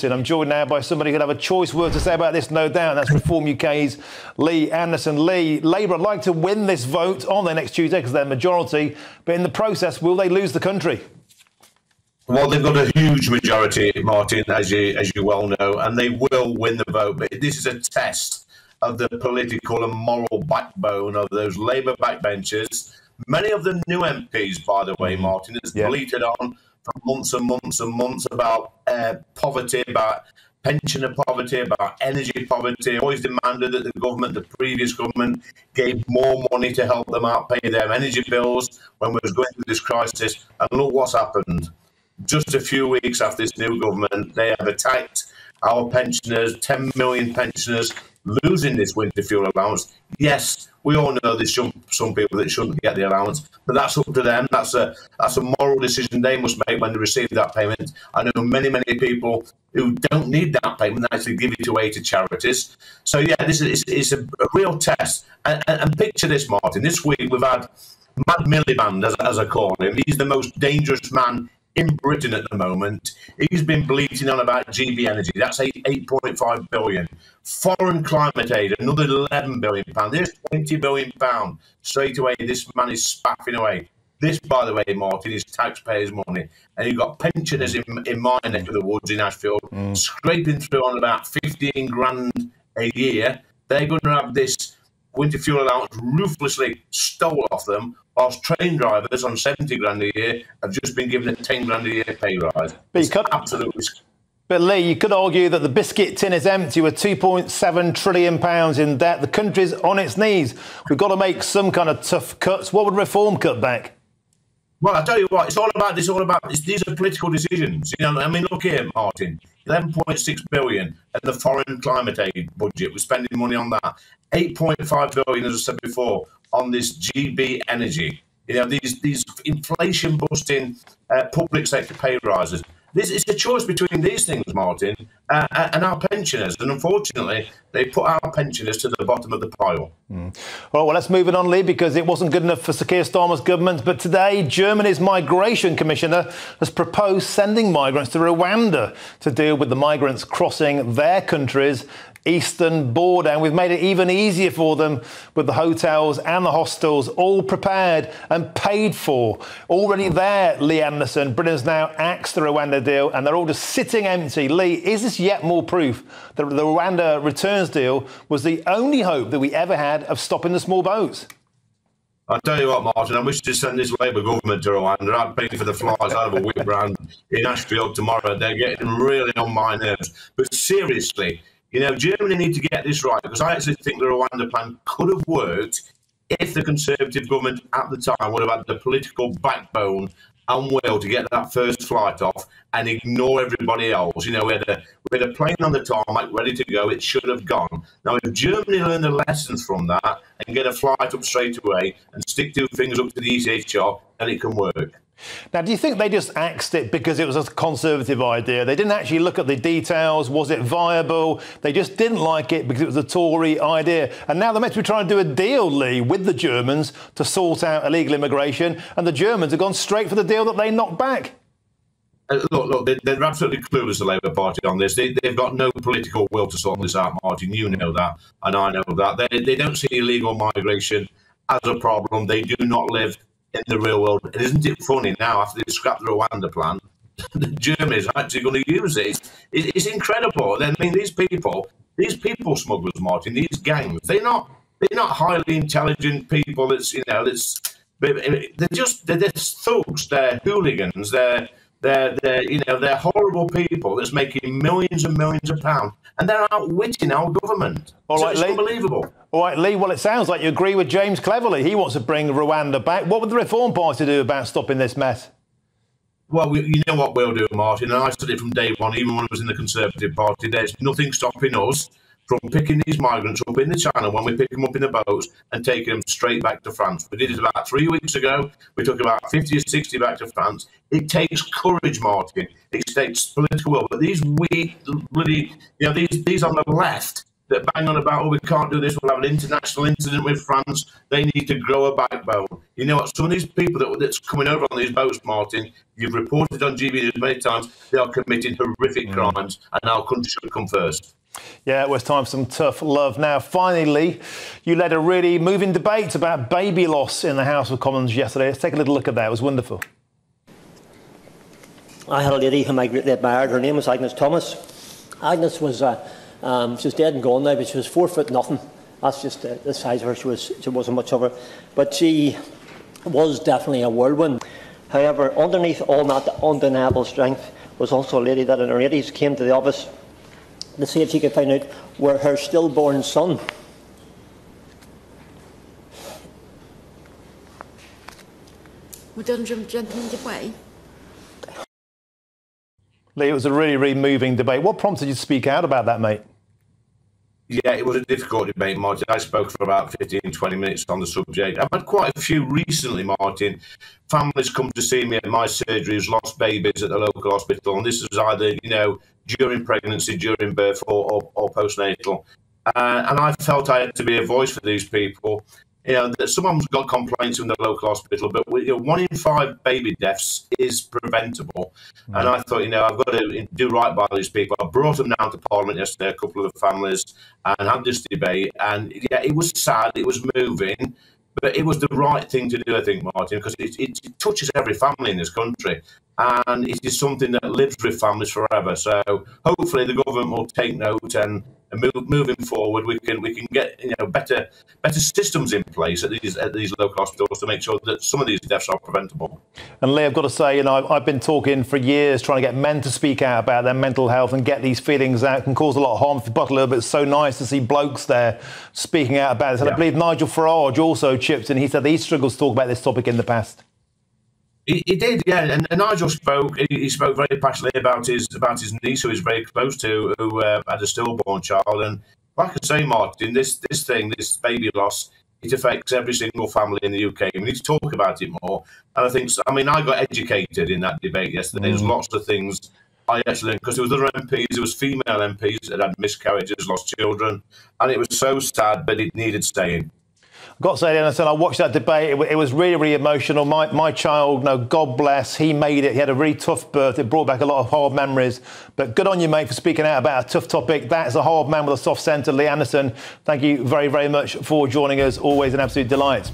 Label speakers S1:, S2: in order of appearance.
S1: Westminster. I'm joined now by somebody who'll have a choice word to say about this, no doubt. That's Reform UK's Lee Anderson. Lee, Labour would like to win this vote on their next Tuesday because they're majority, but in the process, will they lose the country?
S2: Well, they've got a huge majority, Martin, as you well know, and they will win the vote. But this is a test of the political and moral backbone of those Labour backbenchers. Many of the new MPs, by the way, Martin, has bleated on for months and months and months about poverty, about pensioner poverty, about energy poverty. Always demanded that the previous government, gave more money to help them out pay their energy bills when we was going through this crisis. And look what's happened. Just a few weeks after this new government, they have attacked our pensioners, 10 million pensioners, losing this winter fuel allowance. Yes, we all know there's some people that shouldn't get the allowance, but that's up to them. That's a moral decision they must make when they receive that payment. I know many people who don't need that payment actually give it away to charities. So yeah, this is a real test. And picture this, Martin. This week we've had Mad Miliband, as I call him. He's the most dangerous man in Britain at the moment. He's been bleating on about GB Energy. That's 8.5 billion. Foreign climate aid, another 11 billion pound. There's 20 billion pound. Straight away, this man is spaffing away. This, by the way, Martin, is taxpayers' money. And you've got pensioners in my neck of the woods in Ashfield scraping through on about 15 grand a year. They're going to have this winter fuel allowance ruthlessly stole off them, whilst train drivers on 70 grand a year have just been given a 10 grand a year pay rise.
S1: But Lee, you could argue that the biscuit tin is empty with £2.7 trillion in debt. The country's on its knees. We've got to make some kind of tough cuts. What would Reform cut back?
S2: Well, I tell you what, it's all about these are political decisions. You know, I mean, look here, Martin, 11.6 billion and the foreign climate aid budget. We're spending money on that. 8.5 billion, as I said before, on this GB Energy. You know, these inflation-busting public sector pay rises. This is a choice between these things, Martin, and our pensioners. And unfortunately, they put our pensioners to the bottom of the pile.
S1: All right, well, let's move it on, Lee, because it wasn't good enough for Sir Keir Starmer's government. But today, Germany's Migration Commissioner has proposed sending migrants to Rwanda to deal with the migrants crossing their country's eastern border. And we've made it even easier for them with the hotels and the hostels all prepared and paid for. Already there, Lee Anderson, Britain's now axed the Rwanda deal and they're all just sitting empty. Lee, is this yet more proof that the Rwanda returns deal was the only hope that we ever had of stopping the small boats?
S2: I'll tell you what, Martin, I wish to send this Labour government to Rwanda. I'd pay for the flies out of a whip round in Ashfield tomorrow. They're getting really on my nerves. But seriously, you know, Germany need to get this right, because I actually think the Rwanda plan could have worked if the Conservative government at the time would have had the political backbone and will to get that first flight off and ignore everybody else. You know, we had a plane on the tarmac ready to go. It should have gone. Now, if Germany learn the lessons from that and get a flight up straight away and stick two fingers up to the ECHR, then it can work.
S1: Now, do you think they just axed it because it was a Conservative idea? They didn't actually look at the details. Was it viable? They just didn't like it because it was a Tory idea. And now they're meant to be trying to do a deal, Lee, with the Germans to sort out illegal immigration. And the Germans have gone straight for the deal that they knocked back.
S2: Look, they're absolutely clueless, the Labour Party, on this. They've got no political will to sort this out, Martin. You know that, and I know that. They don't see illegal migration as a problem. They do not live in the real world. And isn't it funny now, after they've scrapped the Rwanda plan, Germany is actually going to use it? It's incredible. I mean, these people smugglers, Martin, these gangs, they're not highly intelligent people. They're just thugs. They're hooligans. They're horrible people that's making millions and millions of pounds, and they're outwitting our government. It's unbelievable.
S1: All right, Lee, well, it sounds like you agree with James Cleverly. He wants to bring Rwanda back. What would the Reform Party do about stopping this mess?
S2: Well, you know what we'll do, Martin, and I said it from day one, even when I was in the Conservative Party. There's nothing stopping us from picking these migrants up in the channel when we pick them up in the boats and taking them straight back to France. We did it about 3 weeks ago. We took about 50 or 60 back to France. It takes courage, Martin. It takes political will. But these weak, bloody, these on the left, that bang on about, oh, we can't do this, we'll have an international incident with France. They need to grow a backbone. You know what? Some of these people that's coming over on these boats, Martin, you've reported on GB News many times, they are committing horrific crimes, and our country should come first.
S1: Yeah, it was time for some tough love. Now, finally, you led a really moving debate about baby loss in the House of Commons yesterday. Let's take a little look at that. It was wonderful.
S3: I had a lady whom I greatly admired. Her name was Agnes Thomas. Agnes was she was dead and gone now, but she was 4 foot nothing. That's just the size of her. She wasn't much of her, but she was definitely a whirlwind. However, underneath all that undeniable strength was also a lady that in her 80s came to the office to see if she could find out where her stillborn son
S1: Lee, it was a really, really moving debate. What prompted you to speak out about that, mate?
S2: Yeah, it was a difficult debate, Martin. I spoke for about 15, 20 minutes on the subject. I've had quite a few recently, Martin. Families come to see me at my surgery who's lost babies at the local hospital. And this is either, during pregnancy, during birth or postnatal. And I felt I had to be a voice for these people. That someone's got complaints from the local hospital, but 1 in 5 baby deaths is preventable. And I thought, I've got to do right by these people. I brought them down to Parliament yesterday, a couple of the families, and had this debate. And yeah, it was sad, it was moving, but it was the right thing to do, I think, Martin, because it touches every family in this country. And it is something that lives with families forever. So hopefully the government will take note and moving forward, we can get better systems in place at these local hospitals to make sure that some of these deaths are preventable.
S1: And Lee, I've got to say, I've been talking for years trying to get men to speak out about their mental health and get these feelings out. It can cause a lot of harm if you bottle a little bit. It's so nice to see blokes there speaking out about this. And I believe Nigel Farage also chipped in. He said he struggles to talk about this topic in the past.
S2: He did, yeah, and Nigel spoke. He spoke very passionately about his niece, who he's very close to, who had a stillborn child. And like I say, Martin, this baby loss, it affects every single family in the UK. We need to talk about it more. And I got educated in that debate yesterday. There's lots of things I actually learned, because there was other MPs, there was female MPs that had miscarriages, lost children, and it was so sad, but it needed saying.
S1: I've got to say, I watched that debate. It was really, really emotional. My child, God bless, he made it. He had a really tough birth. It brought back a lot of hard memories. But good on you, mate, for speaking out about a tough topic. That's a hard man with a soft centre. Lee Anderson, thank you very, very much for joining us. Always an absolute delight.